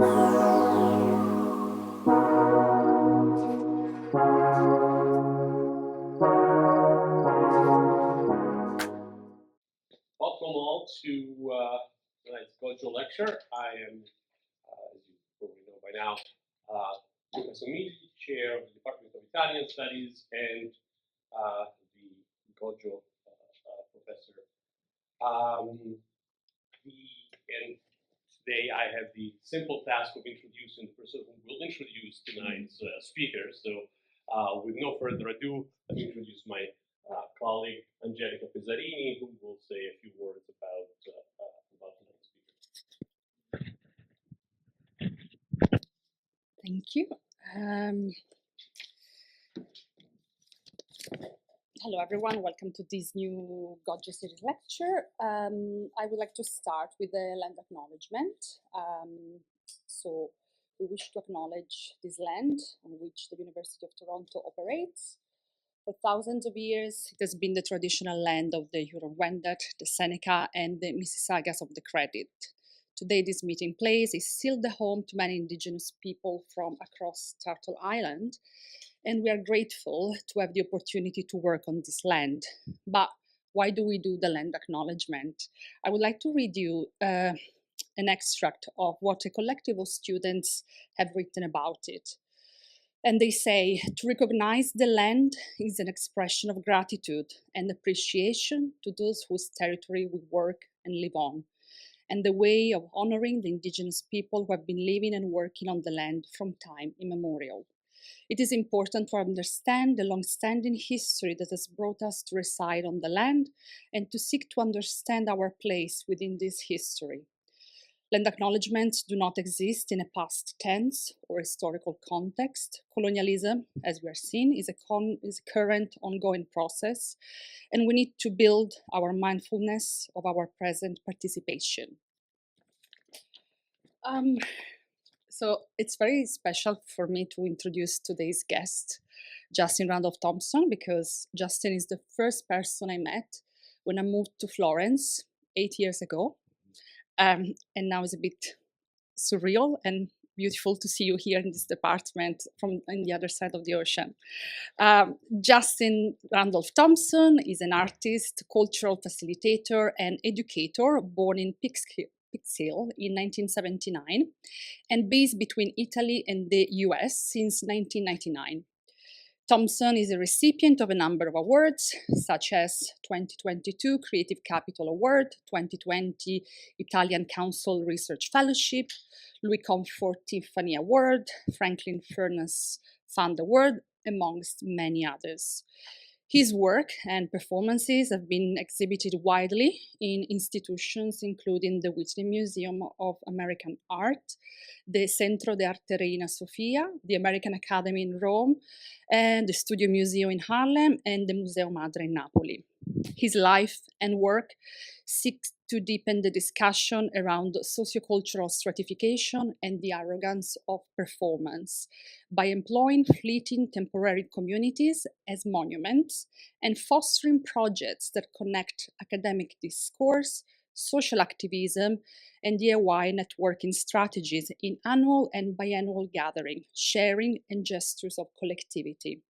Welcome all to tonight's Goggio lecture. I am, as you probably know by now, Professor Misi, chair of the Department of Italian Studies and the Goggio professor. And today I have the simple task of introducing the person who will introduce tonight's speakers. So with no further ado, let me introduce my colleague Angelica Pesarini, who will say a few words about tonight's speaker. Thank you. Hello, everyone. Welcome to this new Goggio series lecture. I would like to start with the land acknowledgement. So we wish to acknowledge this land on which the University of Toronto operates. For thousands of years, it has been the traditional land of the Huron-Wendat, the Seneca, and the Mississaugas of the Credit. Today, this meeting place is still the home to many Indigenous people from across Turtle Island, and we are grateful to have the opportunity to work on this land. But why do we do the land acknowledgement? I would like to read you an extract of what a collective of students have written about it. And they say, to recognize the land is an expression of gratitude and appreciation to those whose territory we work and live on, and the way of honoring the Indigenous people who have been living and working on the land from time immemorial. It is important to understand the long-standing history that has brought us to reside on the land and to seek to understand our place within this history. Land acknowledgements do not exist in a past tense or historical context. Colonialism, as we are seeing, is a current ongoing process, and we need to build our mindfulness of our present participation. So it's very special for me to introduce today's guest, Justin Randolph Thompson, because Justin is the first person I met when I moved to Florence 8 years ago. And now it's a bit surreal and beautiful to see you here in this department from on the other side of the ocean. Justin Randolph Thompson is an artist, cultural facilitator, and educator born in Pixhill in 1979 and based between Italy and the US since 1999. Thompson is a recipient of a number of awards, such as 2022 Creative Capital Award, 2020 Italian Council Research Fellowship, Louis Comfort Tiffany Award, Franklin Furnace Fund Award, amongst many others. His work and performances have been exhibited widely in institutions including the Whitney Museum of American Art, the Centro d'Arte Reina Sofia, the American Academy in Rome, and the Studio Museo in Harlem, and the Museo Madre in Napoli. His life and work seek to deepen the discussion around sociocultural stratification and the arrogance of performance by employing fleeting temporary communities as monuments and fostering projects that connect academic discourse, social activism, and DIY networking strategies in annual and biannual gathering, sharing, and gestures of collectivity.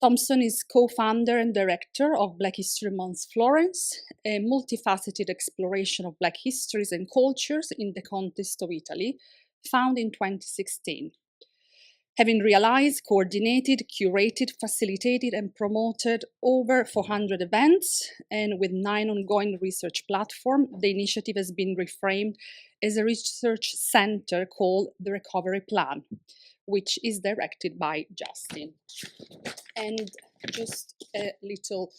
Thompson is co-founder and director of Black History Month Florence, a multifaceted exploration of Black histories and cultures in the context of Italy, found in 2016. Having realized, coordinated, curated, facilitated, and promoted over 400 events, and with 9 ongoing research platforms, the initiative has been reframed as a research center called the Recovery Plan, which is directed by Justin. And just a little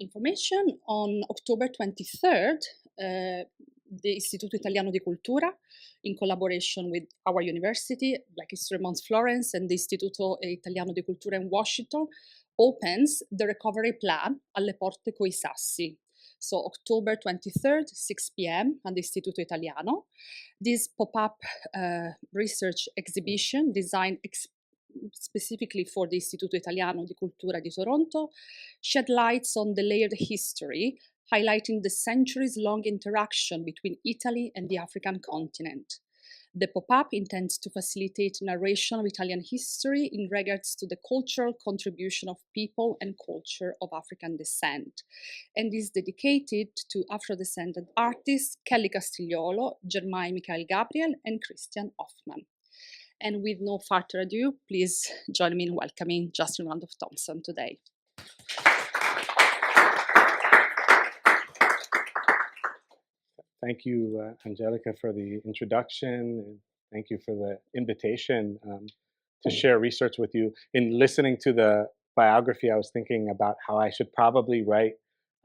information, on October 23rd, the Istituto Italiano di Cultura, in collaboration with our university, Black History Month Florence, and the Istituto Italiano di Cultura in Washington, opens the Recovery Plan alle Porte coi Sassi. So October 23rd, 6 p.m. at the Istituto Italiano. This pop-up research exhibition designed specifically for the Istituto Italiano di Cultura di Toronto shed lights on the layered history, highlighting the centuries-long interaction between Italy and the African continent. The pop-up intends to facilitate narration of Italian history in regards to the cultural contribution of people and culture of African descent, and is dedicated to Afro-descended artists Kelly Castigliolo, Germai Michael Gabriel, and Christian Hoffman. And with no further ado, please join me in welcoming Justin Randolph Thompson today. Thank you, Angelica, for the introduction, and thank you for the invitation to share research with you. In listening to the biography, I was thinking about how I should probably write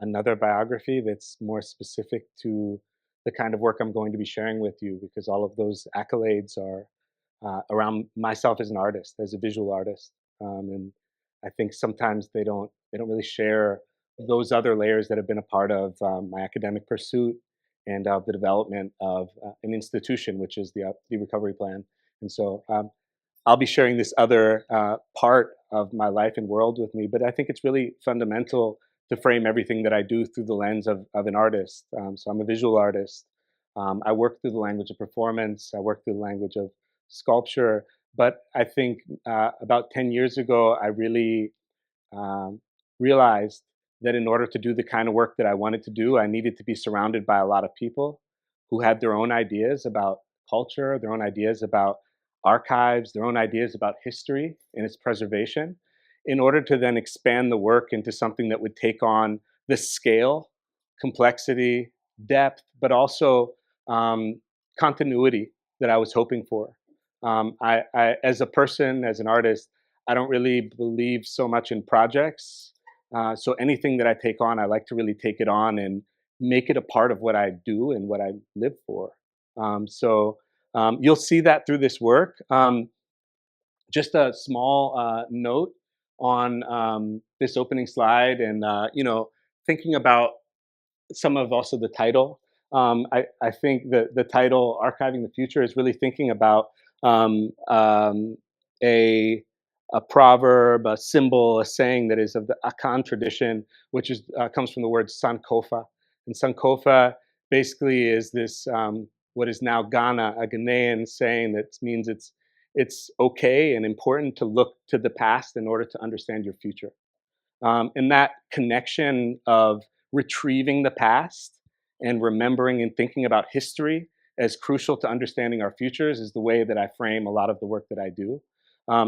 another biography that's more specific to the kind of work I'm going to be sharing with you, because all of those accolades are around myself as an artist, as a visual artist, and I think sometimes they don't really share those other layers that have been a part of my academic pursuit and of the development of an institution, which is the recovery plan. And so I'll be sharing this other part of my life and world with me, but I think it's really fundamental to frame everything that I do through the lens of an artist. So I'm a visual artist. I work through the language of performance. I work through the language of sculpture. But I think about 10 years ago, I really realized that in order to do the kind of work that I wanted to do, I needed to be surrounded by a lot of people who had their own ideas about culture, their own ideas about archives, their own ideas about history and its preservation, in order to then expand the work into something that would take on the scale, complexity, depth, but also continuity that I was hoping for. As a person, as an artist, I don't really believe so much in projects. So anything that I take on, I like to really take it on and make it a part of what I do and what I live for. You'll see that through this work. Just a small note on this opening slide, and thinking about some of also the title. I think that the title "Archiving the Future" is really thinking about a proverb, a symbol, a saying that is of the Akan tradition, which is comes from the word Sankofa. And Sankofa basically is this what is now Ghana, a Ghanaian saying that means it's okay and important to look to the past in order to understand your future. And that connection of retrieving the past and remembering and thinking about history as crucial to understanding our futures is the way that I frame a lot of the work that I do.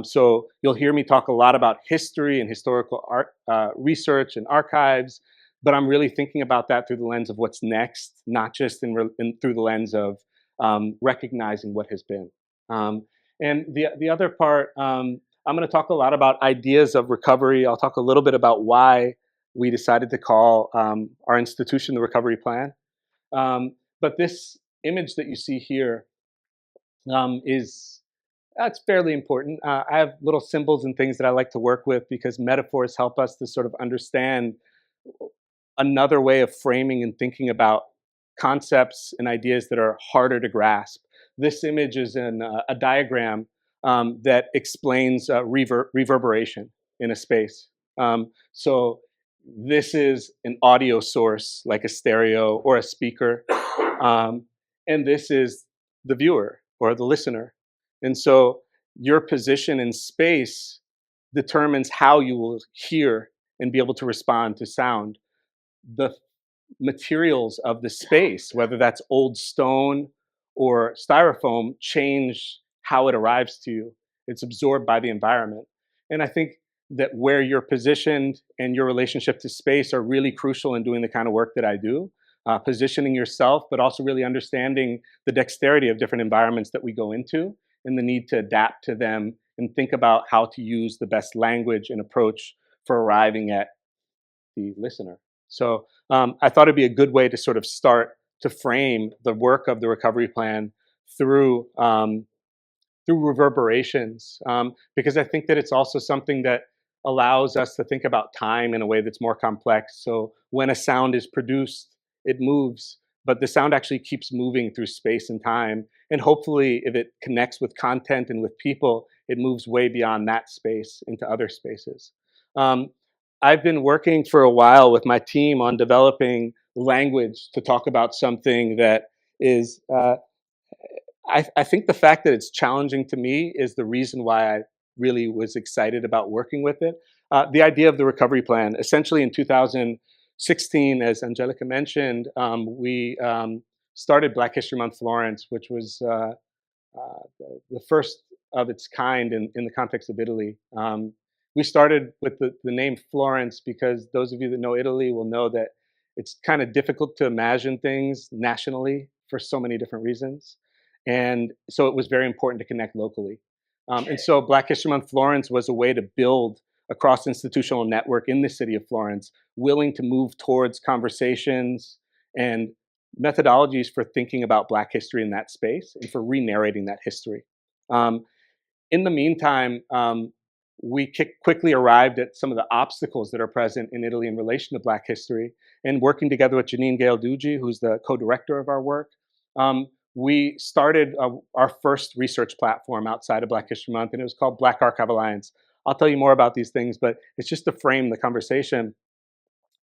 So you'll hear me talk a lot about history and historical art research and archives, but I'm really thinking about that through the lens of what's next, not just through the lens of recognizing what has been. And the other part, I'm going to talk a lot about ideas of recovery. I'll talk a little bit about why we decided to call our institution the Recovery Plan. But this image that you see here that's fairly important. I have little symbols and things that I like to work with because metaphors help us to sort of understand another way of framing and thinking about concepts and ideas that are harder to grasp. This image is in a diagram that explains reverberation in a space. So this is an audio source like a stereo or a speaker. And this is the viewer or the listener. And so your position in space determines how you will hear and be able to respond to sound. The materials of the space, whether that's old stone or styrofoam, change how it arrives to you. It's absorbed by the environment. And I think that where you're positioned and your relationship to space are really crucial in doing the kind of work that I do. Positioning yourself, but also really understanding the dexterity of different environments that we go into and the need to adapt to them and think about how to use the best language and approach for arriving at the listener. So I thought it'd be a good way to sort of start to frame the work of the recovery plan through reverberations, because I think that it's also something that allows us to think about time in a way that's more complex. So when a sound is produced, it moves, but the sound actually keeps moving through space and time. And hopefully, if it connects with content and with people, it moves way beyond that space into other spaces. I've been working for a while with my team on developing language to talk about something that is I think the fact that it's challenging to me is the reason why I really was excited about working with it. The idea of the recovery plan, essentially in 2016, as Angelica mentioned, we started Black History Month Florence, which was the first of its kind in the context of Italy. We started with the name Florence because those of you that know Italy will know that it's kind of difficult to imagine things nationally for so many different reasons. And so it was very important to connect locally. And so Black History Month Florence was a way to build a cross-institutional network in the city of Florence, willing to move towards conversations and methodologies for thinking about Black history in that space and for re-narrating that history. In the meantime, we quickly arrived at some of the obstacles that are present in Italy in relation to Black history, and working together with Janine Gale-Duggi, who's the co-director of our work, we started our first research platform outside of Black History Month, and it was called Black Archive Alliance. I'll tell you more about these things, but it's just to frame the conversation.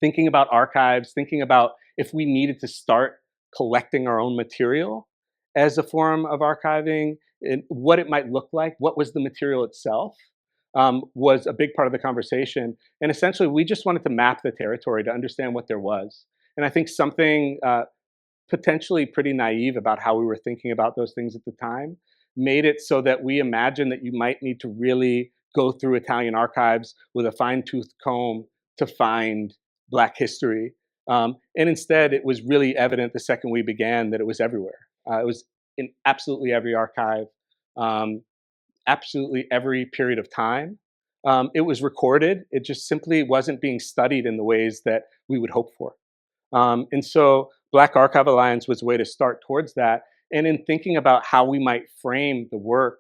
Thinking about archives, thinking about if we needed to start collecting our own material as a form of archiving, and what it might look like, what was the material itself, was a big part of the conversation. And essentially, we just wanted to map the territory to understand what there was. And I think something potentially pretty naive about how we were thinking about those things at the time made it so that we imagined that you might need to really go through Italian archives with a fine-tooth comb to find Black history. And instead, it was really evident the second we began that it was everywhere. It was in absolutely every archive, absolutely every period of time. It was recorded. It just simply wasn't being studied in the ways that we would hope for. And so Black Archive Alliance was a way to start towards that. And in thinking about how we might frame the work,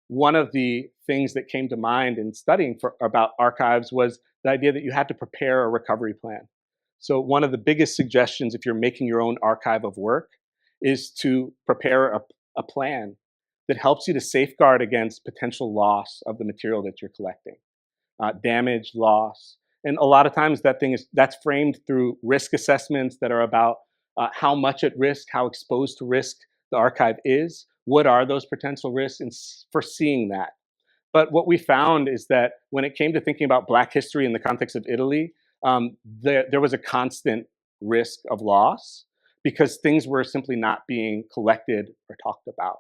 one of the things that came to mind in studying about archives was the idea that you had to prepare a recovery plan. So one of the biggest suggestions if you're making your own archive of work is to prepare a plan that helps you to safeguard against potential loss of the material that you're collecting, damage, loss. And a lot of times that's framed through risk assessments that are about how much at risk, how exposed to risk the archive is, what are those potential risks, and foreseeing that. But what we found is that when it came to thinking about Black history in the context of Italy, there was a constant risk of loss because things were simply not being collected or talked about.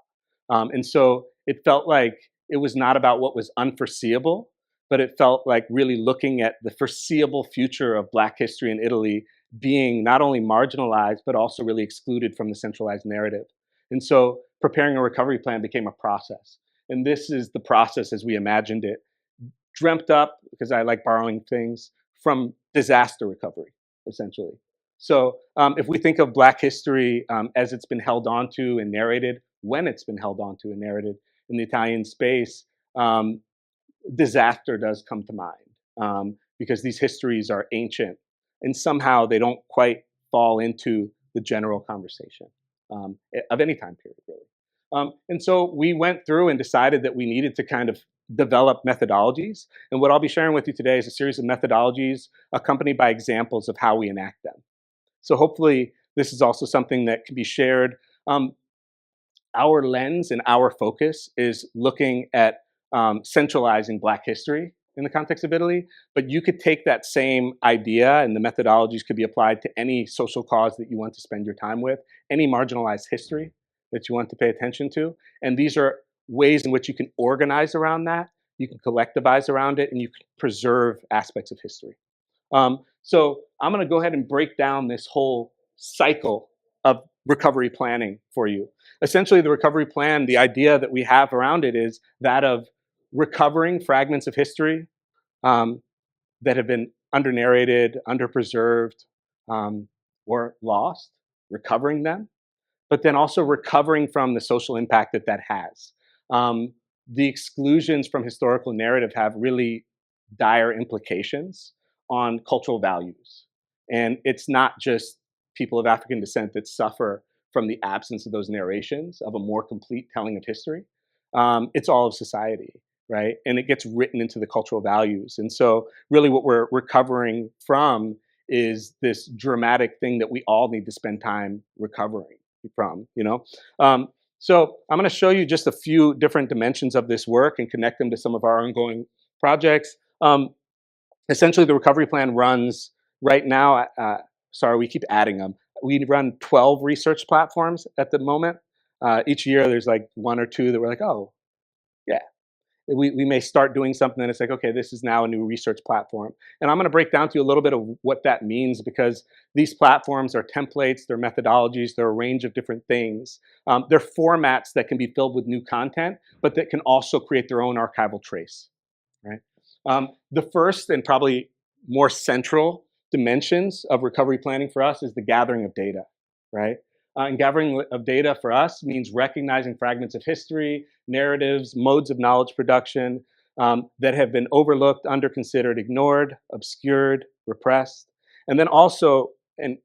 And so it felt like it was not about what was unforeseeable, but it felt like really looking at the foreseeable future of Black history in Italy being not only marginalized, but also really excluded from the centralized narrative. And so preparing a recovery plan became a process. And this is the process as we imagined it, dreamt up, because I like borrowing things, from disaster recovery, essentially. So if we think of Black history as it's been held onto and narrated, when it's been held onto and narrated in the Italian space, disaster does come to mind because these histories are ancient and somehow they don't quite fall into the general conversation of any time period, really. And so we went through and decided that we needed to kind of develop methodologies. And what I'll be sharing with you today is a series of methodologies accompanied by examples of how we enact them. So hopefully this is also something that can be shared. Our lens and our focus is looking at centralizing Black history in the context of Italy, but you could take that same idea and the methodologies could be applied to any social cause that you want to spend your time with, any marginalized history that you want to pay attention to. And these are ways in which you can organize around that, you can collectivize around it, and you can preserve aspects of history. So I'm gonna go ahead and break down this whole cycle of recovery planning for you. Essentially, the recovery plan, the idea that we have around it is that of recovering fragments of history that have been under-narrated, under-preserved, or lost, recovering them, but then also recovering from the social impact that that has. The exclusions from historical narrative have really dire implications on cultural values. And it's not just people of African descent that suffer from the absence of those narrations of a more complete telling of history. It's all of society, right? And it gets written into the cultural values. And so really what we're recovering from is this dramatic thing that we all need to spend time recovering from, you know? So I'm going to show you just a few different dimensions of this work and connect them to some of our ongoing projects. Essentially, the recovery plan runs right now. Sorry, we keep adding them. We run 12 research platforms at the moment. Each year, there's like one or two that we're like, oh, yeah. We may start doing something and it's like, okay, this is now a new research platform. And I'm going to break down to you a little bit of what that means, because these platforms are templates, they're methodologies, they're a range of different things. They're formats that can be filled with new content, but that can also create their own archival trace, right? The first and probably more central dimensions of recovery planning for us is the gathering of data, right? And gathering of data for us means recognizing fragments of history, narratives, modes of knowledge production that have been overlooked, underconsidered, ignored, obscured, repressed. And then also, and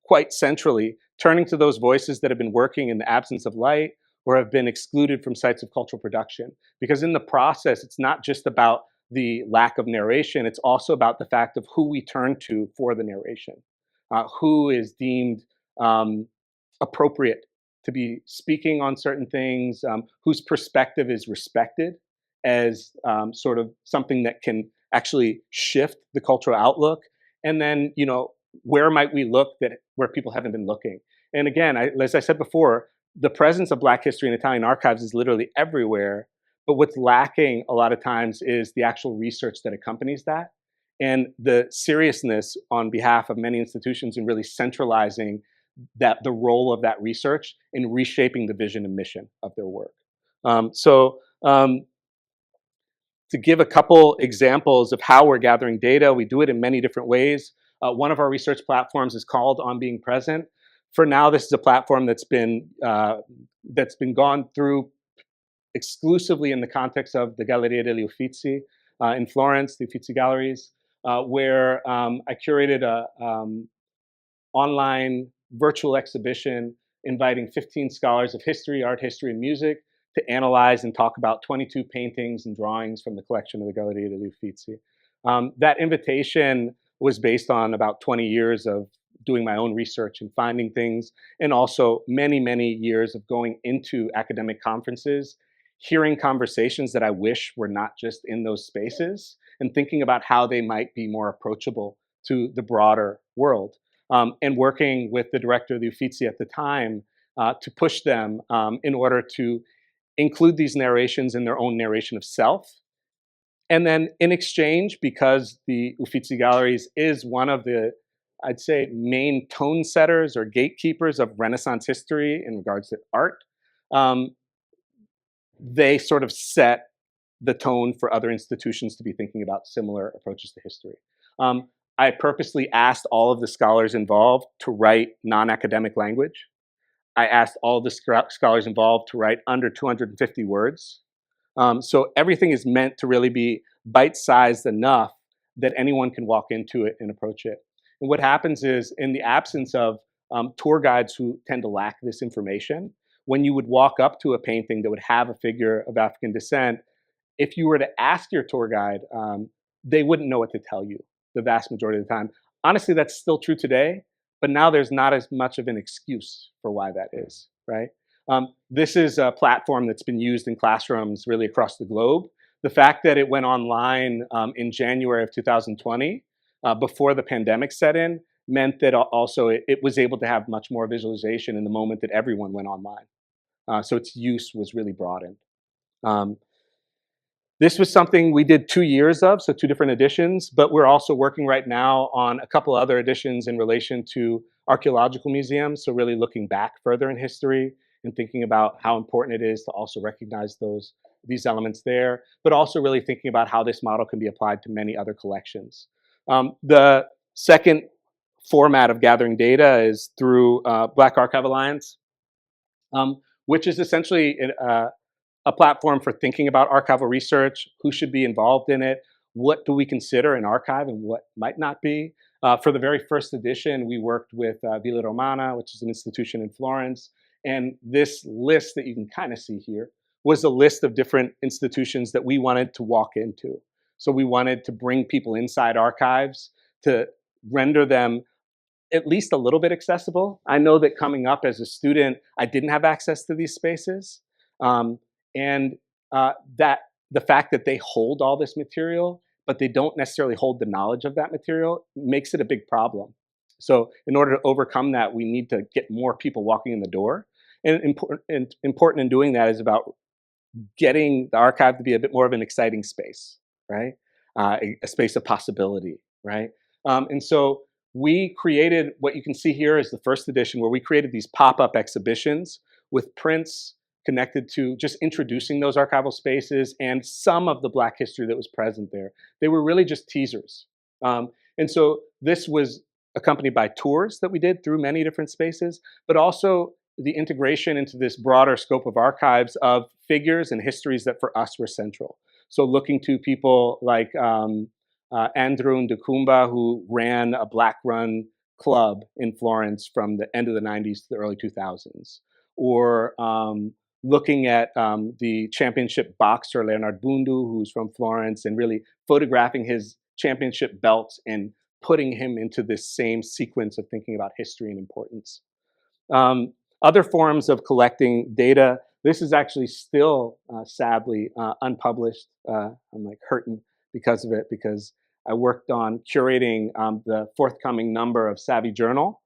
quite centrally, turning to those voices that have been working in the absence of light or have been excluded from sites of cultural production. Because in the process, it's not just about the lack of narration, it's also about the fact of who we turn to for the narration, who is deemed appropriate to be speaking on certain things, whose perspective is respected as sort of something that can actually shift the cultural outlook. And then, where might we look where people haven't been looking? And again, as I said before, the presence of Black history in Italian archives is literally everywhere. But what's lacking a lot of times is the actual research that accompanies that, and the seriousness on behalf of many institutions in really centralizing the role of that research in reshaping the vision and mission of their work. To give a couple examples of how we're gathering data, we do it in many different ways. One of our research platforms is called On Being Present. For now, this is a platform that's been gone through exclusively in the context of the Galleria degli Uffizi in Florence, the Uffizi Galleries, where I curated a online virtual exhibition inviting 15 scholars of history, art history, and music to analyze and talk about 22 paintings and drawings from the collection of the Galleria degli Uffizi. That invitation was based on about 20 years of doing my own research and finding things, and also many, many years of going into academic conferences, hearing conversations that I wish were not just in those spaces, and thinking about how they might be more approachable to the broader world. And working with the director of the Uffizi at the time to push them in order to include these narrations in their own narration of self. And then in exchange, because the Uffizi Galleries is one of the, I'd say, main tone setters or gatekeepers of Renaissance history in regards to art, they sort of set the tone for other institutions to be thinking about similar approaches to history. I purposely asked all of the scholars involved to write non-academic language. I asked all of the scholars involved to write under 250 words. So everything is meant to really be bite-sized enough that anyone can walk into it and approach it. And what happens is, in the absence of tour guides who tend to lack this information, when you would walk up to a painting that would have a figure of African descent, if you were to ask your tour guide, they wouldn't know what to tell you the vast majority of the time. Honestly, that's still true today, but now there's not as much of an excuse for why that is, right? This is a platform that's been used in classrooms really across the globe. The fact that it went online in January of 2020, before the pandemic set in, meant that also it was able to have much more visualization in the moment that everyone went online. So its use was really broadened. This was something we did 2 years of, so 2 different editions, but we're also working right now on a couple other editions in relation to archaeological museums, so really looking back further in history and thinking about how important it is to also recognize these elements there, but also really thinking about how this model can be applied to many other collections. The second format of gathering data is through Black Archive Alliance, which is essentially a platform for thinking about archival research, who should be involved in it, what do we consider an archive and what might not be. For the very first edition, we worked with Villa Romana, which is an institution in Florence, and this list that you can kind of see here was a list of different institutions that we wanted to walk into. So we wanted to bring people inside archives to render them at least a little bit accessible. I know that coming up as a student, I didn't have access to these spaces. And that the fact that they hold all this material, but they don't necessarily hold the knowledge of that material, makes it a big problem. So in order to overcome that, we need to get more people walking in the door. And important in doing that is about getting the archive to be a bit more of an exciting space, right? A space of possibility, right? And so we created, what you can see here is the first edition, where we created these pop-up exhibitions with prints connected to just introducing those archival spaces and some of the Black history that was present there. They were really just teasers. And so this was accompanied by tours that we did through many different spaces, but also the integration into this broader scope of archives of figures and histories that for us were central. So looking to people like Andrew Ndukumba, who ran a Black-run club in Florence from the end of the 90s to the early 2000s. Or looking at the championship boxer Leonard Bundu, who's from Florence, and really photographing his championship belts and putting him into this same sequence of thinking about history and importance. Other forms of collecting data, this is actually still, sadly, unpublished. I'm like hurting because of it, because I worked on curating the forthcoming number of Savvy Journal.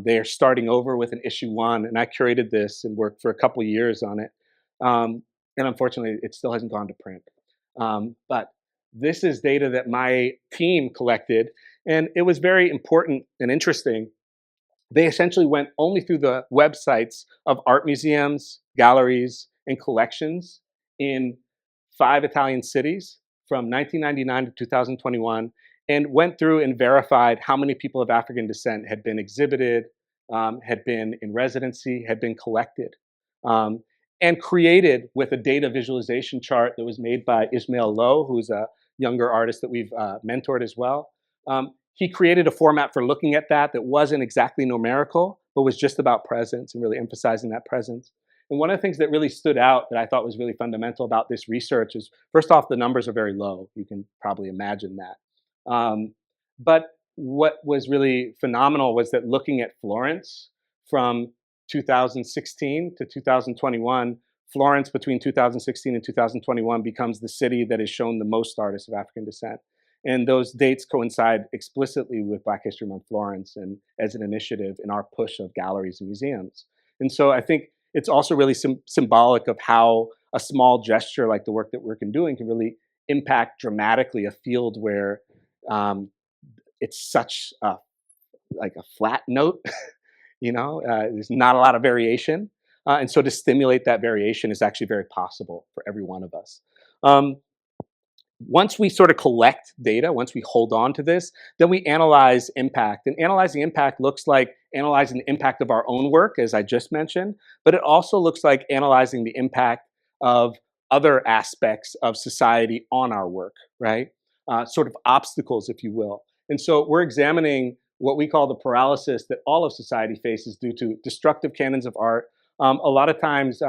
They are starting over with an issue 1, and I curated this and worked for a couple of years on it. And unfortunately, it still hasn't gone to print. But this is data that my team collected, and it was very important and interesting. They essentially went only through the websites of art museums, galleries, and collections in 5 Italian cities from 1999 to 2021, and went through and verified how many people of African descent had been exhibited, had been in residency, had been collected, and created with a data visualization chart that was made by Ismail Lowe, who's a younger artist that we've mentored as well. He created a format for looking at that wasn't exactly numerical, but was just about presence and really emphasizing that presence. And one of the things that really stood out that I thought was really fundamental about this research is, first off, the numbers are very low. You can probably imagine that. But what was really phenomenal was that looking at Florence from 2016 to 2021, Florence between 2016 and 2021 becomes the city that has shown the most artists of African descent. And those dates coincide explicitly with Black History Month Florence and as an initiative in our push of galleries and museums. And so I think it's also really symbolic of how a small gesture like the work that we're doing can really impact dramatically a field where it's such a flat note, there's not a lot of variation. And so to stimulate that variation is actually very possible for every one of us. Once we sort of collect data, once we hold on to this, then we analyze impact. And analyzing impact looks like analyzing the impact of our own work, as I just mentioned, but it also looks like analyzing the impact of other aspects of society on our work, right? Sort of obstacles, if you will. And so we're examining what we call the paralysis that all of society faces due to destructive canons of art. A lot of times,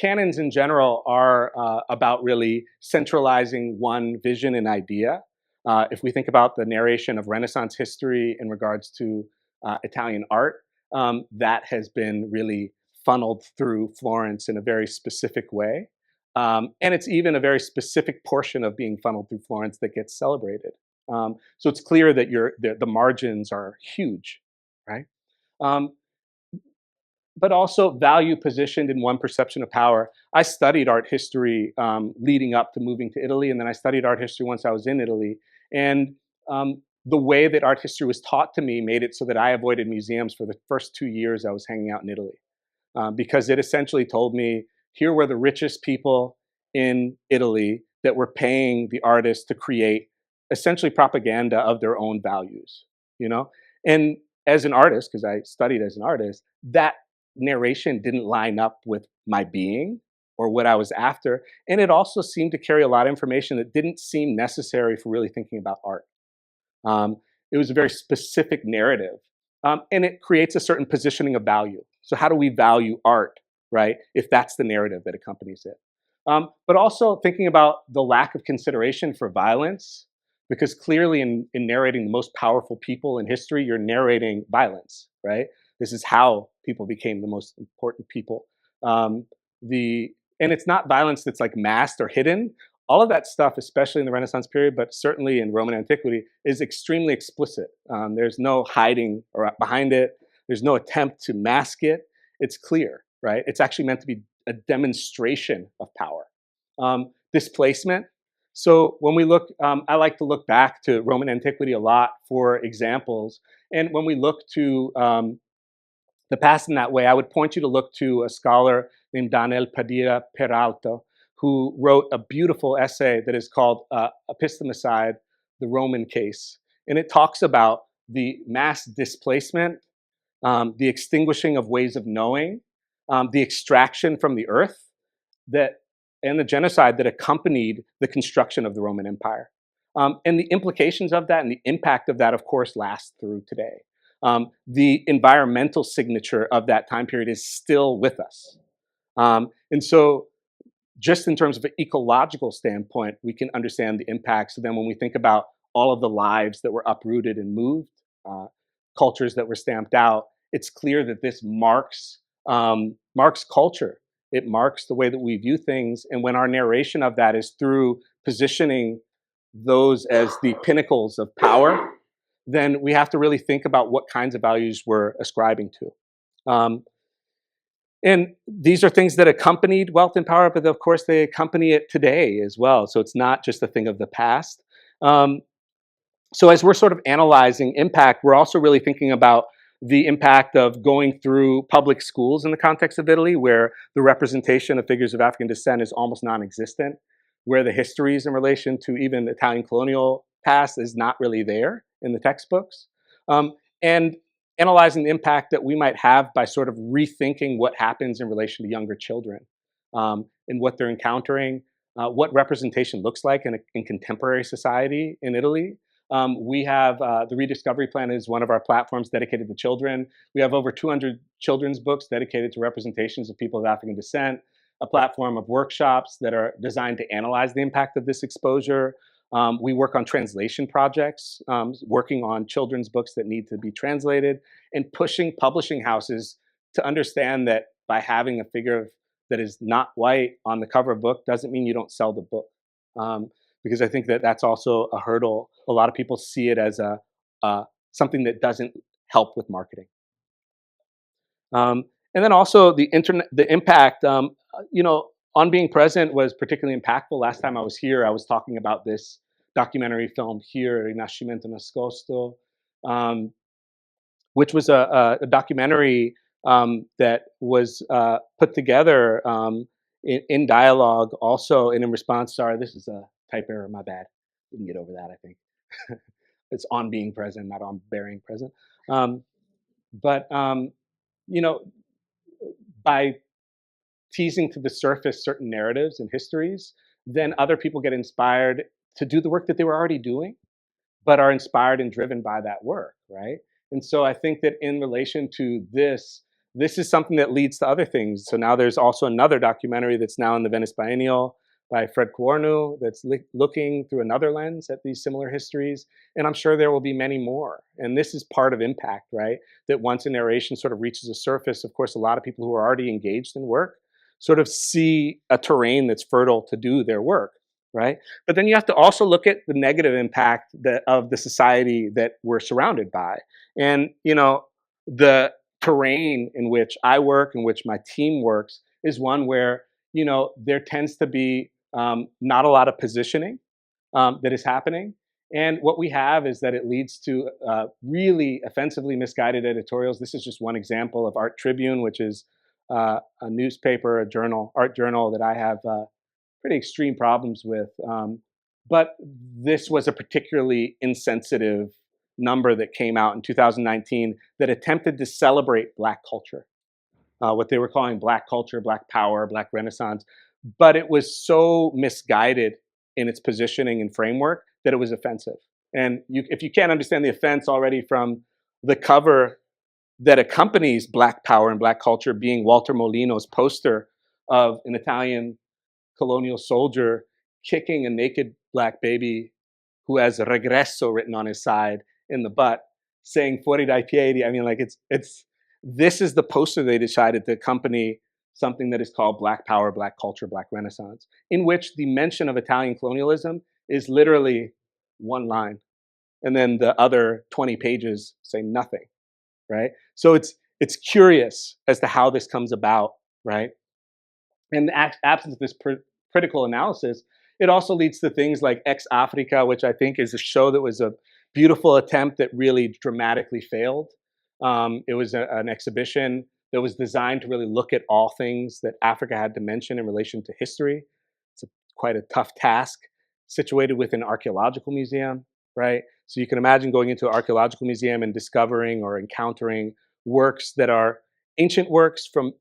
canons in general are about really centralizing one vision and idea. If we think about the narration of Renaissance history in regards to Italian art, that has been really funneled through Florence in a very specific way. And it's even a very specific portion of being funneled through Florence that gets celebrated. So it's clear that the margins are huge, right? But also value positioned in one perception of power. I studied art history leading up to moving to Italy, and then I studied art history once I was in Italy. And the way that art history was taught to me made it so that I avoided museums for the first 2 years I was hanging out in Italy. Because it essentially told me, here were the richest people in Italy that were paying the artists to create essentially propaganda of their own values, And as an artist, because I studied as an artist, that narration didn't line up with my being or what I was after. And it also seemed to carry a lot of information that didn't seem necessary for really thinking about art. It was a very specific narrative. And it creates a certain positioning of value. So how do we value art, right, if that's the narrative that accompanies it? But also thinking about the lack of consideration for violence, because clearly in narrating the most powerful people in history, you're narrating violence, right? This is how people became the most important people. Um, and it's not violence that's like masked or hidden. All of that stuff, especially in the Renaissance period, but certainly in Roman antiquity, is extremely explicit. There's no hiding behind it. There's no attempt to mask it. It's clear, right? It's actually meant to be a demonstration of power. Displacement. So when we look, I like to look back to Roman antiquity a lot for examples. And when we look to the past in that way, I would point you to look to a scholar named Daniel Padilla Peralta, who wrote a beautiful essay that is called Epistemocide, the Roman Case. And it talks about the mass displacement, the extinguishing of ways of knowing, the extraction from the earth, and the genocide that accompanied the construction of the Roman Empire. And the implications of that and the impact of that, of course, last through today. The environmental signature of that time period is still with us. And so just in terms of an ecological standpoint, we can understand the impacts. So then when we think about all of the lives that were uprooted and moved, cultures that were stamped out, it's clear that this marks culture. It marks the way that we view things. And when our narration of that is through positioning those as the pinnacles of power, then we have to really think about what kinds of values we're ascribing to. And these are things that accompanied wealth and power, but of course they accompany it today as well. So it's not just a thing of the past. So as we're sort of analyzing impact, we're also really thinking about the impact of going through public schools in the context of Italy, where the representation of figures of African descent is almost non-existent, where the histories in relation to even Italian colonial past is not really there in the textbooks, and analyzing the impact that we might have by sort of rethinking what happens in relation to younger children and what they're encountering, what representation looks like in contemporary society in Italy. We have the Rediscovery Plan is one of our platforms dedicated to children. We have over 200 children's books dedicated to representations of people of African descent, a platform of workshops that are designed to analyze the impact of this exposure. We work on translation projects, working on children's books that need to be translated, and pushing publishing houses to understand that by having a figure that is not white on the cover of a book doesn't mean you don't sell the book. Because I think that that's also a hurdle. A lot of people see it as something that doesn't help with marketing. And then also the impact, on being present was particularly impactful. Last time I was here, I was talking about this documentary film here, Rinascimento Nascosto, which was a documentary that was put together in dialogue also, and in response. Sorry, this is a type error, my bad. We can get over that, I think. It's on being present, not on bearing present. By teasing to the surface certain narratives and histories, then other people get inspired to do the work that they were already doing, but are inspired and driven by that work, right? And so I think that in relation to this is something that leads to other things. So now there's also another documentary that's now in the Venice Biennial by Fred Cuornu that's looking through another lens at these similar histories. And I'm sure there will be many more. And this is part of impact, right? That once a narration sort of reaches the surface, of course, a lot of people who are already engaged in work sort of see a terrain that's fertile to do their work, right? But then you have to also look at the negative impact of the society that we're surrounded by. And, the terrain in which I work, in which my team works, is one where, there tends to be not a lot of positioning that is happening. And what we have is that it leads to really offensively misguided editorials. This is just one example of Art Tribune, which is a newspaper, art journal that I have pretty extreme problems with. But this was a particularly insensitive number that came out in 2019 that attempted to celebrate Black culture, what they were calling Black culture, Black power, Black Renaissance. But it was so misguided in its positioning and framework that it was offensive. And if you can't understand the offense already from the cover that accompanies Black power and Black culture being Walter Molino's poster of an Italian colonial soldier kicking a naked Black baby who has regresso written on his side in the butt, saying fuori dai piedi. I mean, like this is the poster they decided to accompany something that is called Black Power, Black Culture, Black Renaissance, in which the mention of Italian colonialism is literally one line. And then the other 20 pages say nothing, right? So it's curious as to how this comes about, right? And the absence of this critical analysis, it also leads to things like Ex Africa, which I think is a show that was a beautiful attempt that really dramatically failed. It was an exhibition that was designed to really look at all things that Africa had to mention in relation to history. It's quite a tough task, situated within an archaeological museum, right? So you can imagine going into an archaeological museum and discovering or encountering works that are ancient works from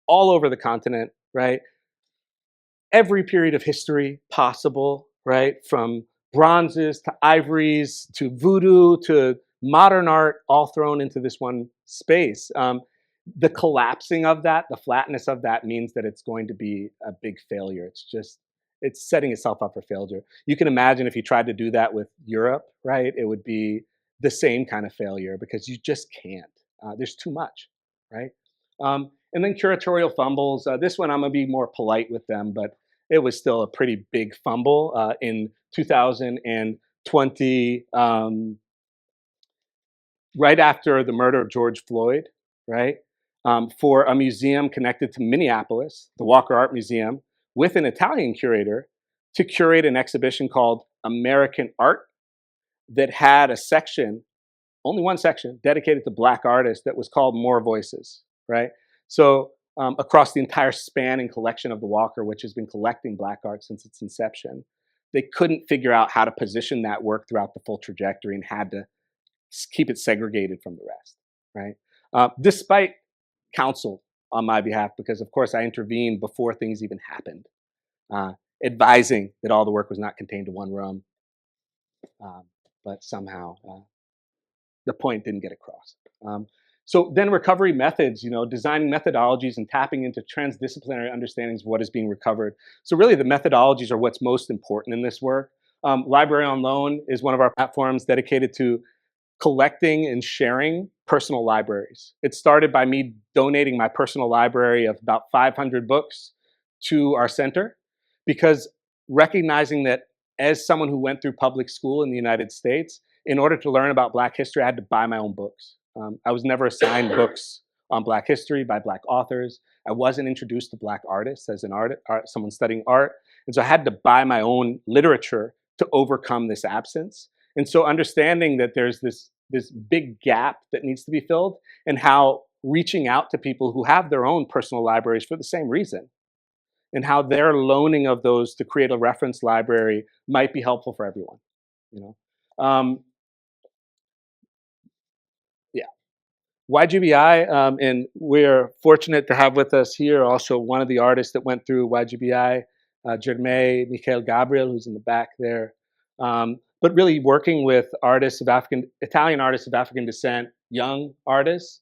all over the continent, right? Every period of history possible, right? From bronzes to ivories to voodoo to modern art, all thrown into this one space. The collapsing of that, the flatness of that means that it's going to be a big failure. It's setting itself up for failure. You can imagine if you tried to do that with Europe, right? It would be the same kind of failure because you just can't. There's too much, right? And then curatorial fumbles. This one I'm gonna be more polite with them, but it was still a pretty big fumble in 2020, right after the murder of George Floyd, right? For a museum connected to Minneapolis, the Walker Art Museum, with an Italian curator to curate an exhibition called American Art that had a section, only one section, dedicated to Black artists that was called More Voices, right? So across the entire span and collection of the Walker, which has been collecting Black art since its inception, they couldn't figure out how to position that work throughout the full trajectory and had to keep it segregated from the rest, right? Despite counsel on my behalf, because of course I intervened before things even happened, advising that all the work was not contained to one room, but somehow the point didn't get across. So then recovery methods, designing methodologies and tapping into transdisciplinary understandings of what is being recovered. So really the methodologies are what's most important in this work. Library on Loan is one of our platforms dedicated to collecting and sharing personal libraries. It started by me donating my personal library of about 500 books to our center, because recognizing that as someone who went through public school in the United States, in order to learn about Black history, I had to buy my own books. I was never assigned books on Black history by Black authors. I wasn't introduced to Black artists as someone studying art. And so I had to buy my own literature to overcome this absence. And so understanding that there's this big gap that needs to be filled, and how reaching out to people who have their own personal libraries for the same reason, and how their loaning of those to create a reference library might be helpful for everyone. YGBI, and we're fortunate to have with us here also one of the artists that went through YGBI, Germain Michael Gabriel, who's in the back there. But really working with Italian artists of African descent, young artists,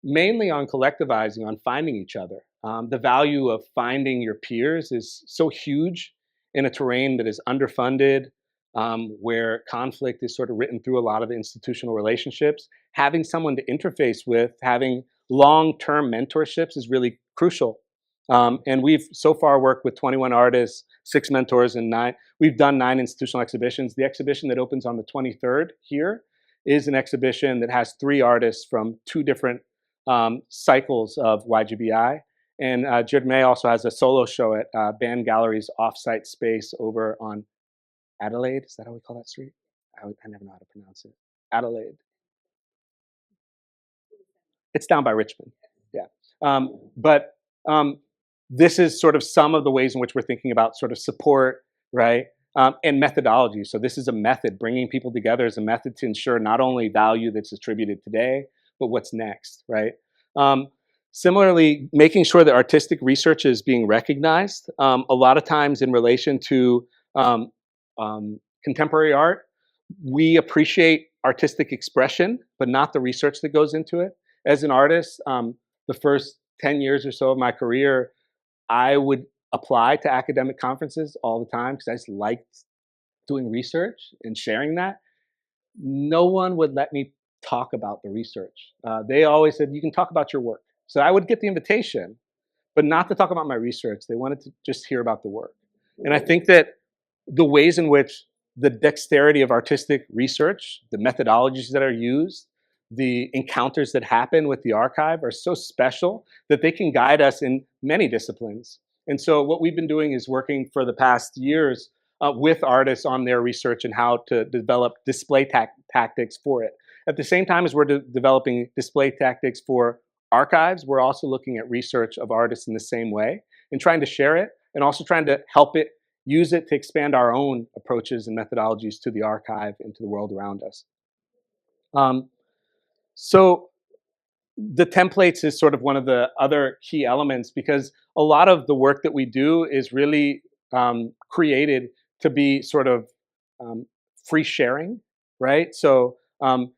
mainly on collectivizing, on finding each other. The value of finding your peers is so huge in a terrain that is underfunded, where conflict is sort of written through a lot of the institutional relationships. Having someone to interface with, having long-term mentorships is really crucial. And we've so far worked with 21 artists, 6 mentors, and 9. We've done 9 institutional exhibitions. The exhibition that opens on the 23rd here is an exhibition that has 3 artists from 2 different cycles of YGBI. And Germain also has a solo show at Band Gallery's offsite space over on Adelaide. Is that how we call that street? I never know how to pronounce it. Adelaide. It's down by Richmond. Yeah. But this is sort of some of the ways in which we're thinking about sort of support, right? And methodology. So this is a method. Bringing people together is a method to ensure not only value that's attributed today, but what's next, right? Similarly, making sure that artistic research is being recognized. A lot of times in relation to contemporary art, we appreciate artistic expression, but not the research that goes into it. As an artist, the first 10 years or so of my career, I would apply to academic conferences all the time because I just liked doing research and sharing that, no one would let me talk about the research. They always said, you can talk about your work. So I would get the invitation, but not to talk about my research. They wanted to just hear about the work. And I think that the ways in which the dexterity of artistic research, the methodologies that are used, the encounters that happen with the archive are so special that they can guide us in many disciplines. And so what we've been doing is working for the past years with artists on their research and how to develop display tactics for it. At the same time as we're developing display tactics for archives, we're also looking at research of artists in the same way and trying to share it and also trying to help it, use it to expand our own approaches and methodologies to the archive and to the world around us. So the templates is sort of one of the other key elements because a lot of the work that we do is really created to be sort of free sharing, right? So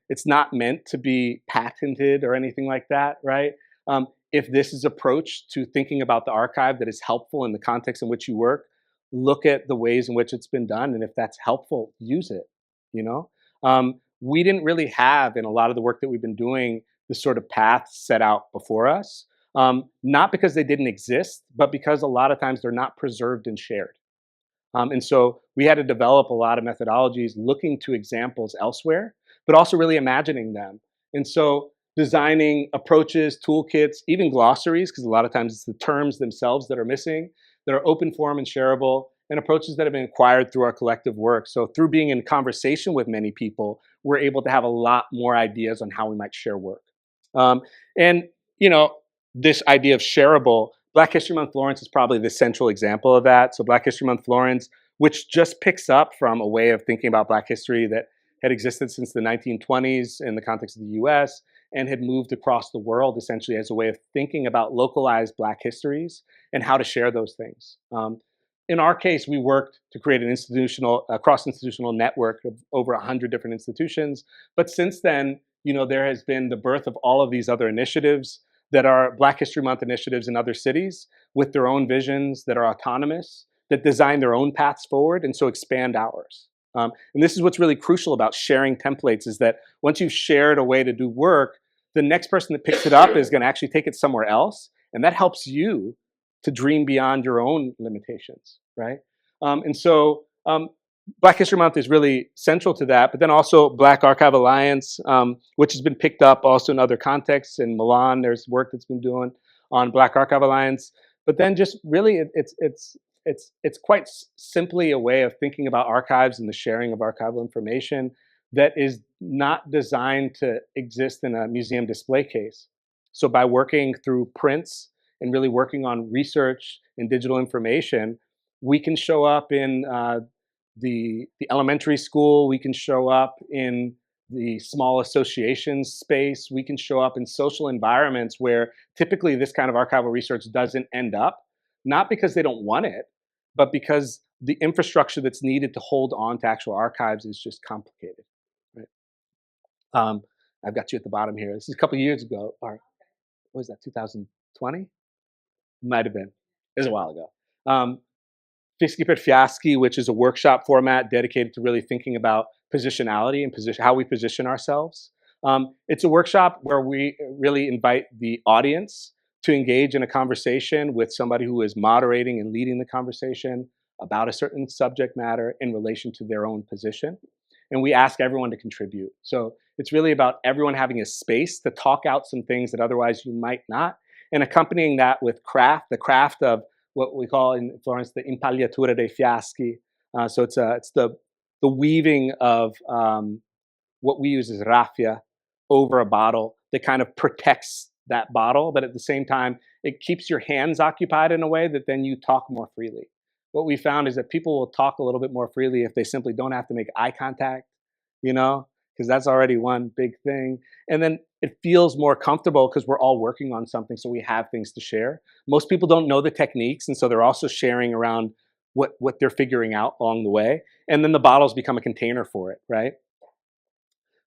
it's not meant to be patented or anything like that, right? If this is approach to thinking about the archive that is helpful in the context in which you work, look at the ways in which it's been done, and if that's helpful, use it, you know? We didn't really have, in a lot of the work that we've been doing, the sort of path set out before us, not because they didn't exist, but because a lot of times they're not preserved and shared. And so we had to develop a lot of methodologies looking to examples elsewhere, but also really imagining them. And so designing approaches, toolkits, even glossaries, because a lot of times it's the terms themselves that are missing, that are open form and shareable, and approaches that have been acquired through our collective work. So through being in conversation with many people, we're able to have a lot more ideas on how we might share work. And, you know, this idea of shareable, Black History Month Florence is probably the central example of that. So Black History Month Florence, which just picks up from a way of thinking about Black history that had existed since the 1920s in the context of the US and had moved across the world essentially as a way of thinking about localized Black histories and how to share those things. In our case, we worked to create an cross-institutional network of over 100 different institutions. But since then, you know, there has been the birth of all of these other initiatives that are Black History Month initiatives in other cities with their own visions that are autonomous, that design their own paths forward and so expand ours. And this is what's really crucial about sharing templates is that once you've shared a way to do work, the next person that picks it up is going to actually take it somewhere else. And that helps you to dream beyond your own limitations, right? And so Black History Month is really central to that, but then also Black Archive Alliance, which has been picked up also in other contexts. In Milan, there's work that's been doing on Black Archive Alliance. But then just really, it's quite simply a way of thinking about archives and the sharing of archival information that is not designed to exist in a museum display case. So by working through prints and really working on research and digital information, we can show up in the elementary school, we can show up in the small associations space, we can show up in social environments where typically this kind of archival research doesn't end up, not because they don't want it, but because the infrastructure that's needed to hold on to actual archives is just complicated, right? I've got you at the bottom here. This is a couple of years ago, or what was that, 2020? Might have been. It was a while ago. Fisky per Fiaschi, which is a workshop format dedicated to really thinking about positionality and how we position ourselves. It's a workshop where we really invite the audience to engage in a conversation with somebody who is moderating and leading the conversation about a certain subject matter in relation to their own position. And we ask everyone to contribute. So it's really about everyone having a space to talk out some things that otherwise you might not, and accompanying that with craft, the craft of what we call in Florence the impagliatura dei fiaschi. So it's the weaving of what we use as raffia over a bottle that kind of protects that bottle, but at the same time, it keeps your hands occupied in a way that then you talk more freely. What we found is that people will talk a little bit more freely if they simply don't have to make eye contact, you know, because that's already one big thing. And then it feels more comfortable because we're all working on something, so we have things to share. Most people don't know the techniques, and so they're also sharing around what they're figuring out along the way. And then the bottles become a container for it, right?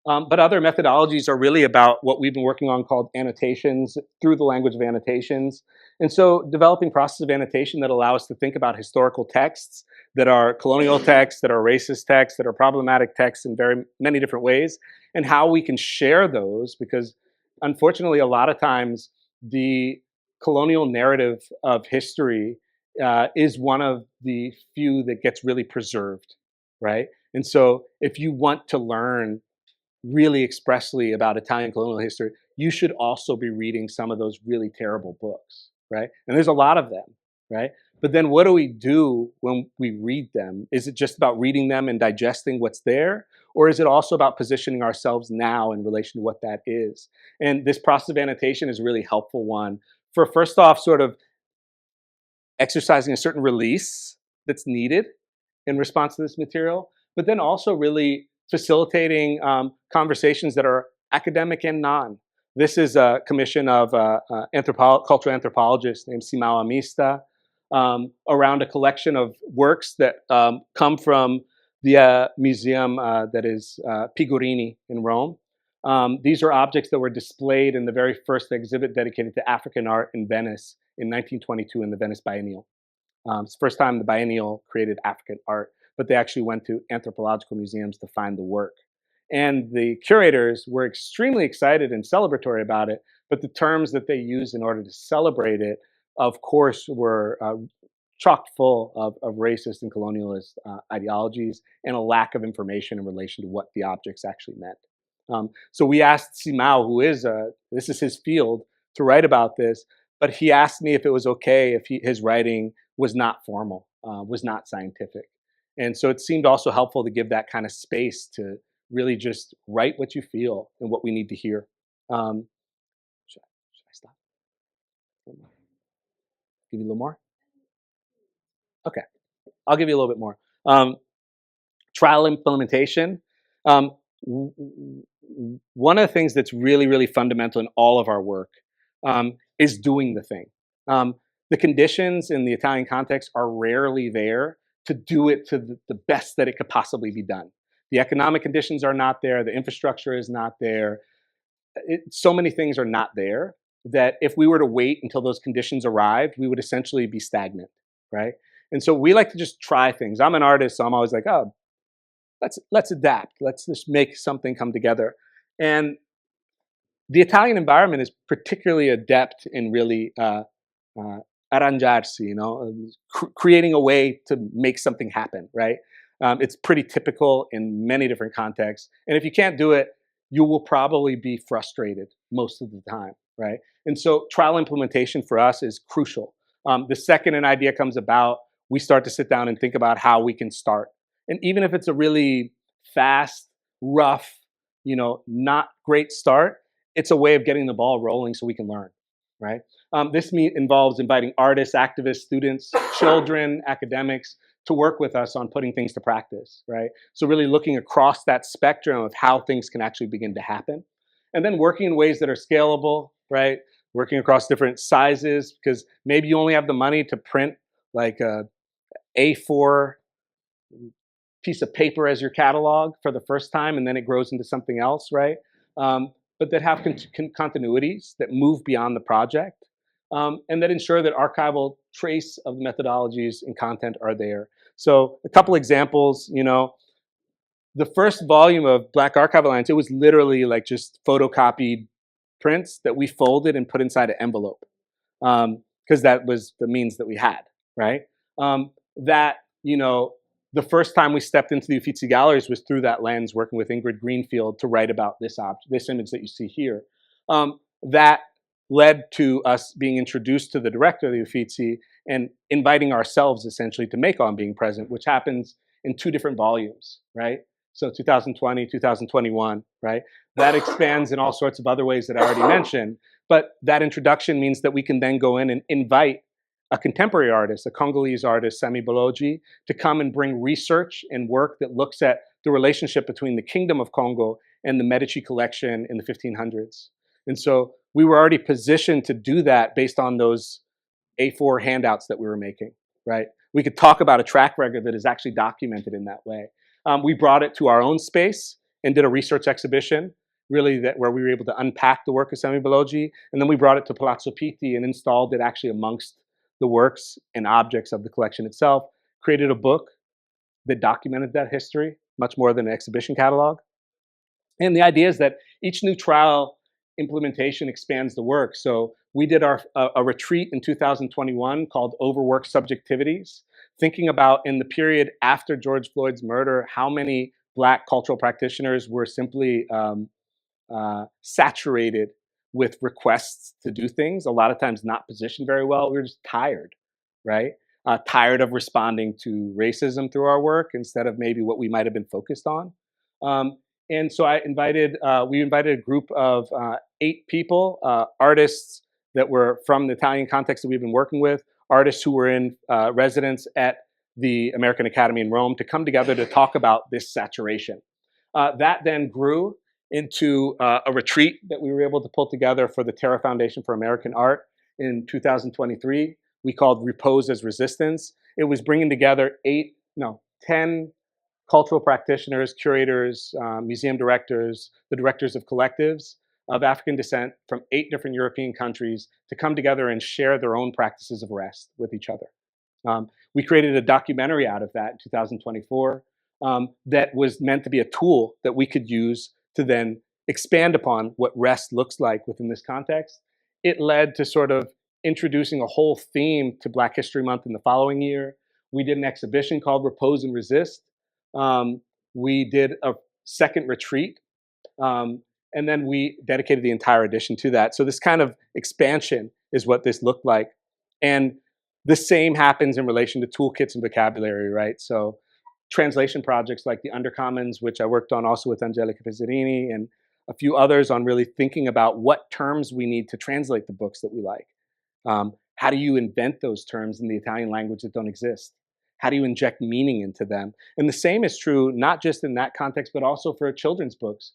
But other methodologies are really about what we've been working on called annotations, through the language of annotations. And so developing process of annotation that allow us to think about historical texts that are colonial texts, that are racist texts, that are problematic texts in very many different ways, and how we can share those, because unfortunately a lot of times the colonial narrative of history is one of the few that gets really preserved, right? And so if you want to learn really expressly about Italian colonial history, you should also be reading some of those really terrible books, right? And there's a lot of them, right? But then what do we do when we read them? Is it just about reading them and digesting what's there? Or is it also about positioning ourselves now in relation to what that is? And this process of annotation is a really helpful one for, first off, sort of exercising a certain release that's needed in response to this material, but then also really facilitating conversations that are academic and non. This is a commission of cultural anthropologist named Simao Amista around a collection of works that come from the museum that is Pigurini in Rome. These are objects that were displayed in the very first exhibit dedicated to African art in Venice in 1922 in the Venice Biennial. It's the first time the Biennial created African art, but they actually went to anthropological museums to find the work. And the curators were extremely excited and celebratory about it, but the terms that they used in order to celebrate it, of course, were chock full of racist and colonialist ideologies and a lack of information in relation to what the objects actually meant. So we asked Simao, who is, this is his field, to write about this, but he asked me if it was okay if his writing was not formal, was not scientific. And so it seemed also helpful to give that kind of space to really just write what you feel and what we need to hear. Should I stop? Give you a little more? Okay, I'll give you a little bit more. Trial implementation. One of the things that's really, really fundamental in all of our work is doing the thing. The conditions in the Italian context are rarely there to do it to the best that it could possibly be done. The economic conditions are not there. The infrastructure is not there. So many things are not there that if we were to wait until those conditions arrived, we would essentially be stagnant, right? And so we like to just try things. I'm an artist, so I'm always like, oh, let's adapt. Let's just make something come together. And the Italian environment is particularly adept in really arrangiarsi, creating a way to make something happen, right? It's pretty typical in many different contexts. And if you can't do it, you will probably be frustrated most of the time, right? And so trial implementation for us is crucial. The second an idea comes about, we start to sit down and think about how we can start. And even if it's a really fast, rough, not great start, it's a way of getting the ball rolling so we can learn, right? This involves inviting artists, activists, students, children, academics to work with us on putting things to practice, right? So really looking across that spectrum of how things can actually begin to happen. And then working in ways that are scalable, right? Working across different sizes, because maybe you only have the money to print like a A4 piece of paper as your catalog for the first time, and then it grows into something else, right? But that have continuities that move beyond the project, and that ensure that archival trace of the methodologies and content are there. So a couple examples, the first volume of Black Archival Alliance, it was literally like just photocopied prints that we folded and put inside an envelope, because that was the means that we had, right? The first time we stepped into the Uffizi galleries was through that lens, working with Ingrid Greenfield to write about this image that you see here. That led to us being introduced to the director of the Uffizi and inviting ourselves essentially to make On Being Present, which happens in 2 different volumes, right? So 2020, 2021, right? That expands in all sorts of other ways that I already mentioned. But that introduction means that we can then go in and invite a contemporary artist, a Congolese artist, Sami Bologi, to come and bring research and work that looks at the relationship between the Kingdom of Congo and the Medici collection in the 1500s. And so we were already positioned to do that based on those A4 handouts that we were making, right? We could talk about a track record that is actually documented in that way. We brought it to our own space and did a research exhibition, really where we were able to unpack the work of Semi-Bologna, and then we brought it to Palazzo Pitti and installed it actually amongst the works and objects of the collection itself, created a book that documented that history, much more than an exhibition catalog. And the idea is that each new trial implementation expands the work. So we did a retreat in 2021 called Overworked Subjectivities, thinking about in the period after George Floyd's murder, how many Black cultural practitioners were simply saturated with requests to do things, a lot of times not positioned very well. We were just tired, right? Tired of responding to racism through our work instead of maybe what we might have been focused on. And so we invited a group of 8 people, artists that were from the Italian context that we've been working with, artists who were in residence at the American Academy in Rome, to come together to talk about this saturation. That then grew into a retreat that we were able to pull together for the Terra Foundation for American Art in 2023. We called Repose as Resistance. It was bringing together 10 cultural practitioners, curators, museum directors, the directors of collectives of African descent from 8 different European countries to come together and share their own practices of rest with each other. We created a documentary out of that in 2024 that was meant to be a tool that we could use to then expand upon what rest looks like within this context. It led to sort of introducing a whole theme to Black History Month in the following year. We did an exhibition called Repose and Resist. We did a second retreat, and then we dedicated the entire edition to that. So this kind of expansion is what this looked like. And the same happens in relation to toolkits and vocabulary, right? So translation projects like the Undercommons, which I worked on also with Angelica Pizzarini and a few others on really thinking about what terms we need to translate the books that we like. How do you invent those terms in the Italian language that don't exist? How do you inject meaning into them? And the same is true, not just in that context, but also for children's books.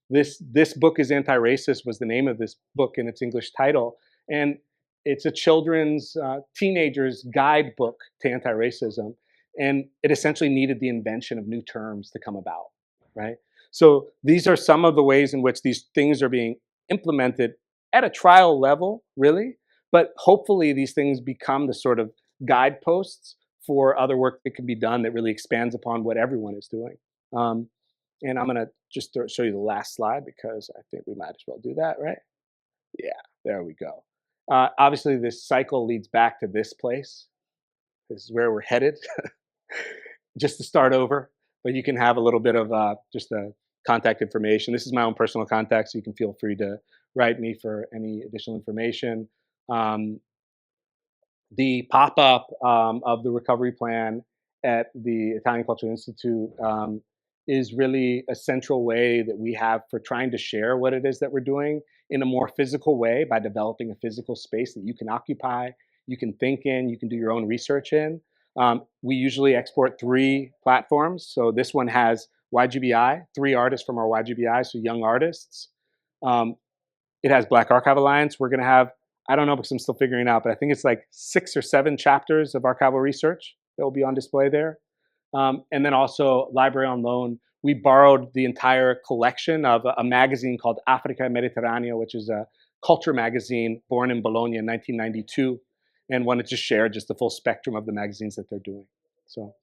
This book is Anti-Racist was the name of this book in its English title. And it's a children's, teenager's guidebook to anti-racism. And it essentially needed the invention of new terms to come about, right? So these are some of the ways in which these things are being implemented at a trial level, really. But hopefully these things become the sort of guideposts for other work that can be done that really expands upon what everyone is doing. And I'm gonna just show you the last slide because I think we might as well do that, right? Yeah, there we go. Obviously this cycle leads back to this place. This is where we're headed. Just to start over, but you can have a little bit of just the contact information. This is my own personal contact, so you can feel free to write me for any additional information. The pop-up of the recovery plan at the Italian Cultural Institute is really a central way that we have for trying to share what it is that we're doing in a more physical way by developing a physical space that you can occupy, you can think in, you can do your own research in. We usually export 3 platforms. So this one has YGBI, 3 artists from our YGBI, so young artists. It has Black Archive Alliance. We're gonna have, I don't know because I'm still figuring it out, but I think it's like 6 or 7 chapters of archival research that will be on display there. And then also Library on Loan. We borrowed the entire collection of a magazine called Africa Mediterranea, which is a culture magazine born in Bologna in 1992, and wanted to share just the full spectrum of the magazines that they're doing. So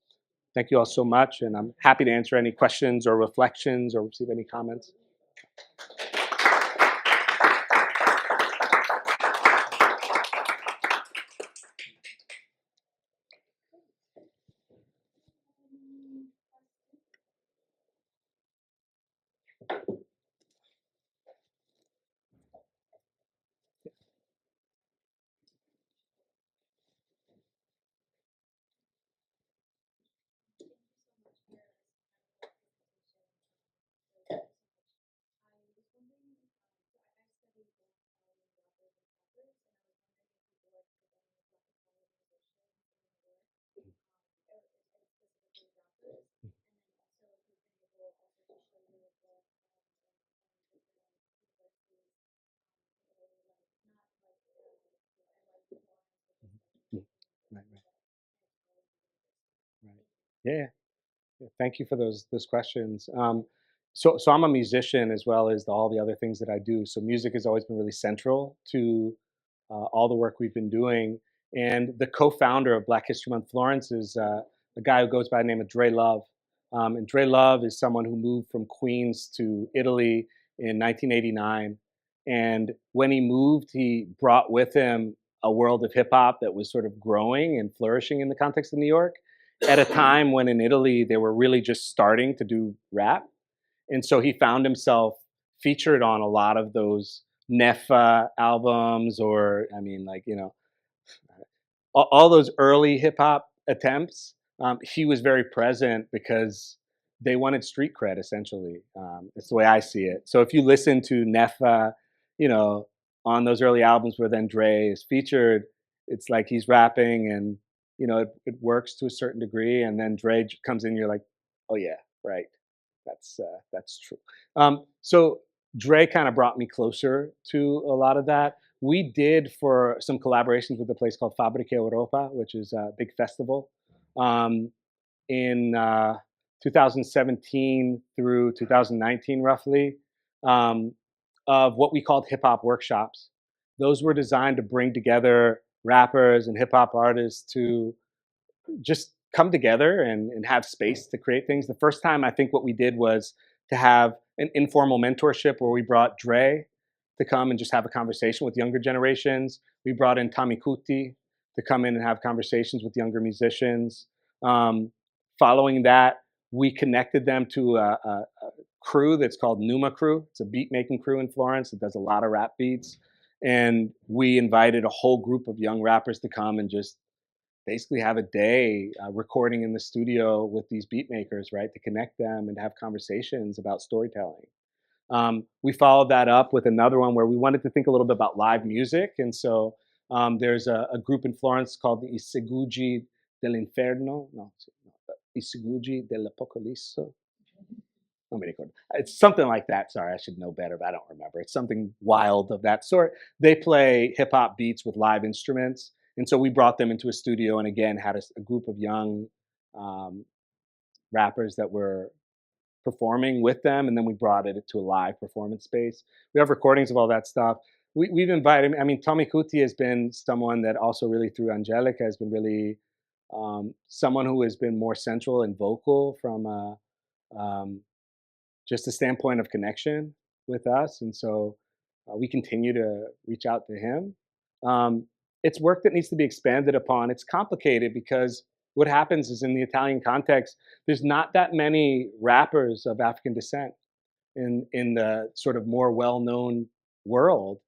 thank you all so much, and I'm happy to answer any questions or reflections or receive any comments. Right, right. Right. Yeah. Thank you for those questions. so I'm a musician as well as all the other things that I do. So music has always been really central to all the work we've been doing. And the co-founder of Black History Month Florence is a guy who goes by the name of Dre Love. And Dre Love is someone who moved from Queens to Italy in 1989. And when he moved, he brought with him a world of hip hop that was sort of growing and flourishing in the context of New York at a time when in Italy they were really just starting to do rap. And so he found himself featured on a lot of those Nefa albums, or I mean, like, you know, all those early hip hop attempts. He was very present because they wanted street cred, essentially. It's the way I see it. So if you listen to Nefa, you know, on those early albums where then Dre is featured, it's like he's rapping and, you know, it works to a certain degree. And then Dre comes in, you're like, oh, yeah, right. That's true. So Dre kind of brought me closer to a lot of that. We did for some collaborations with a place called Fabbrica Europa, which is a big festival, um, in 2017 through 2019, roughly, um, of what we called hip hop workshops. Those were designed to bring together rappers and hip hop artists to just come together and have space to create things. The first time I think what we did was to have an informal mentorship where we brought Dre to come and just have a conversation with younger generations. We brought in Tommy Kuti to come in and have conversations with younger musicians. Following that, we connected them to a crew that's called Numa Crew. It's a beat making crew in Florence that does a lot of rap beats. And we invited a whole group of young rappers to come and just basically have a day recording in the studio with these beat makers, right, to connect them and have conversations about storytelling. We followed that up with another one where we wanted to think a little bit about live music. And so there's a group in Florence called the I Segugi dell'Inferno. No, I Segugi dell'Apocalisse. It's something like that. Sorry, I should know better, but I don't remember. It's something wild of that sort. They play hip hop beats with live instruments. And so we brought them into a studio and again had a group of young rappers that were performing with them. And then we brought it to a live performance space. We have recordings of all that stuff. We've invited, I mean, Tommy Kuti has been someone that also really through Angelica has been really someone who has been more central and vocal from just a standpoint of connection with us. And so we continue to reach out to him. It's work that needs to be expanded upon. It's complicated because what happens is in the Italian context, there's not that many rappers of African descent in the sort of more well-known world.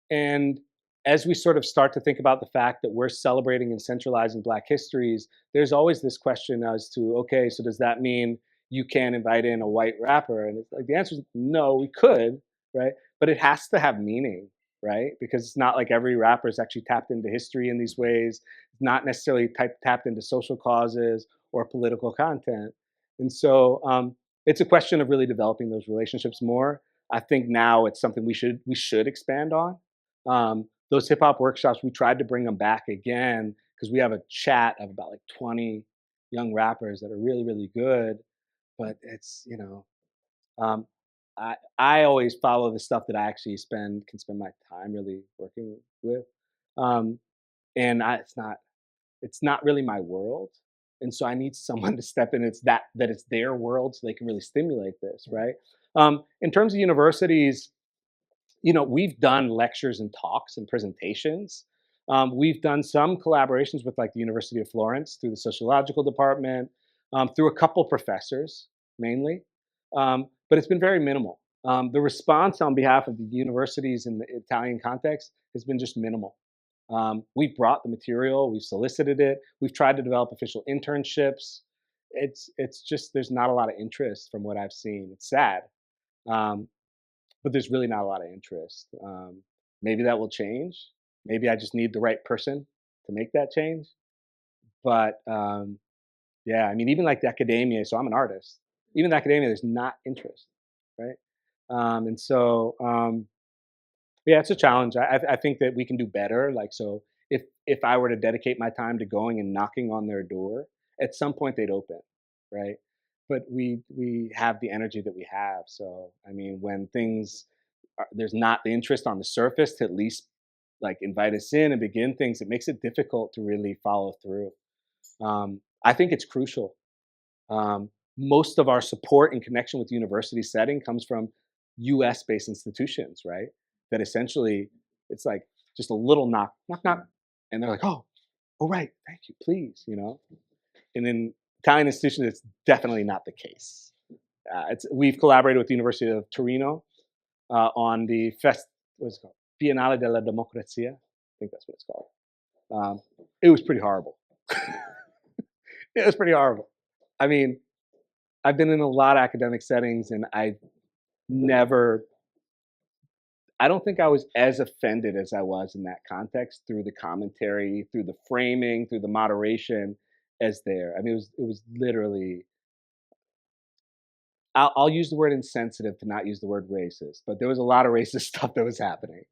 And as we sort of start to think about the fact that we're celebrating and centralizing Black histories, there's always this question as to, okay, so does that mean you can't invite in a white rapper? And it's like the answer is no, we could, right? But it has to have meaning, right? Because it's not like every rapper is actually tapped into history in these ways, not necessarily tapped into social causes or political content. And so it's a question of really developing those relationships more. I think now it's something we should expand on. Those hip hop workshops, we tried to bring them back again because we have a chat of about like 20 young rappers that are really, really good. But it's, you know, I always follow the stuff that I actually can spend my time really working with. Um, and it's not really my world. And so I need someone to step in. It's that it's their world so they can really stimulate this, right? In terms of universities, you know, we've done lectures and talks and presentations. We've done some collaborations with like the University of Florence through the sociological department, through a couple professors mainly, but it's been very minimal. The response on behalf of the universities in the Italian context has been just minimal. We've brought the material, we've solicited it, we've tried to develop official internships. It's just there's not a lot of interest from what I've seen. It's sad. But there's really not a lot of interest. Maybe that will change. Maybe I just need the right person to make that change. But yeah, I mean, even like the academia, so I'm an artist. Even the academia, there's not interest, right? And so, yeah, it's a challenge. I think that we can do better. Like, so if I were to dedicate my time to going and knocking on their door, at some point they'd open, right? but we have the energy that we have. So I mean, when there's not the interest on the surface to at least like invite us in and begin things, it makes it difficult to really follow through. I think it's crucial. Most of our support in connection with the university setting comes from US based institutions, right? That essentially it's like just a little knock, knock, knock. And they're like, oh, right, thank you, please, And in Italian institutions, it's definitely not the case. We've collaborated with the University of Torino on the what's it called? Biennale della Democrazia. I think that's what it's called. It was pretty horrible. It was pretty horrible. I mean, I've been in a lot of academic settings, and I don't think I was as offended as I was in that context through the commentary, through the framing, through the moderation as there. I mean, it was literally, I'll use the word insensitive to not use the word racist, but there was a lot of racist stuff that was happening.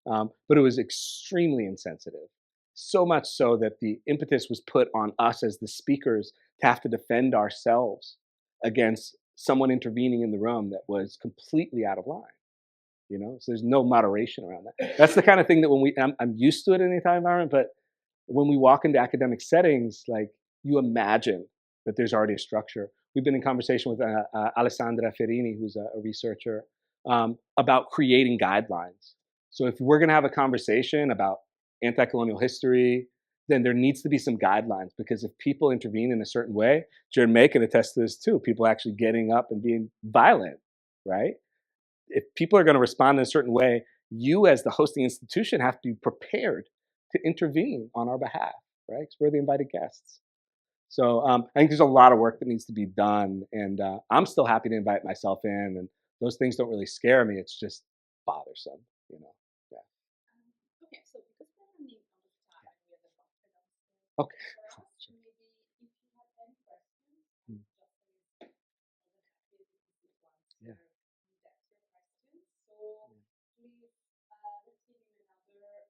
But it was extremely insensitive. So much so that the impetus was put on us as the speakers to have to defend ourselves against someone intervening in the room that was completely out of line. So there's no moderation around that. That's the kind of thing that I'm used to it in the Italian environment, but when we walk into academic settings, like you imagine that there's already a structure. We've been in conversation with Alessandra Ferrini, who's a researcher, about creating guidelines. So if we're going to have a conversation about anti-colonial history, then there needs to be some guidelines, because if people intervene in a certain way, Jared May can attest to this too, people actually getting up and being violent, right? If people are going to respond in a certain way, you as the hosting institution have to be prepared to intervene on our behalf, right? Because we're the invited guests. So I think there's a lot of work that needs to be done, and I'm still happy to invite myself in, and those things don't really scare me. It's just bothersome, Yeah. Okay, so because we're running out of time, we have about 10 minutes. Okay. For us, maybe if you have any questions, just Yeah. in-depth your questions. So please, let's give you another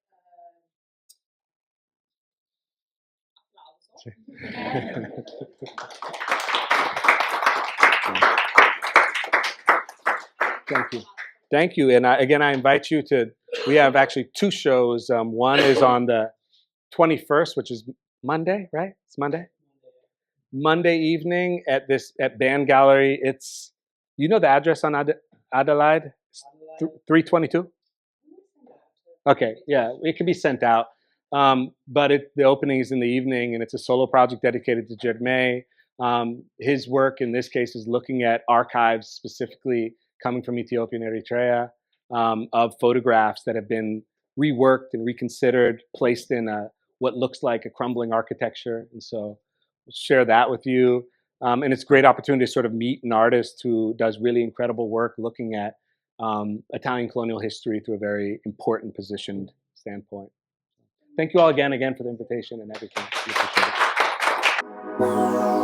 Thank you. Thank you. And again, I invite you to, we have actually two shows. One is on the 21st, which is Monday, right? It's Monday? Monday evening at Band Gallery. It's, the address on Adelaide? 322? Okay, yeah, it can be sent out. But the opening is in the evening, and it's a solo project dedicated to Jared May. His work in this case is looking at archives specifically coming from Ethiopia and Eritrea, of photographs that have been reworked and reconsidered, placed in what looks like a crumbling architecture. And so we'll share that with you. And it's a great opportunity to sort of meet an artist who does really incredible work looking at Italian colonial history through a very important positioned standpoint. Thank you all again for the invitation and everything. We appreciate it.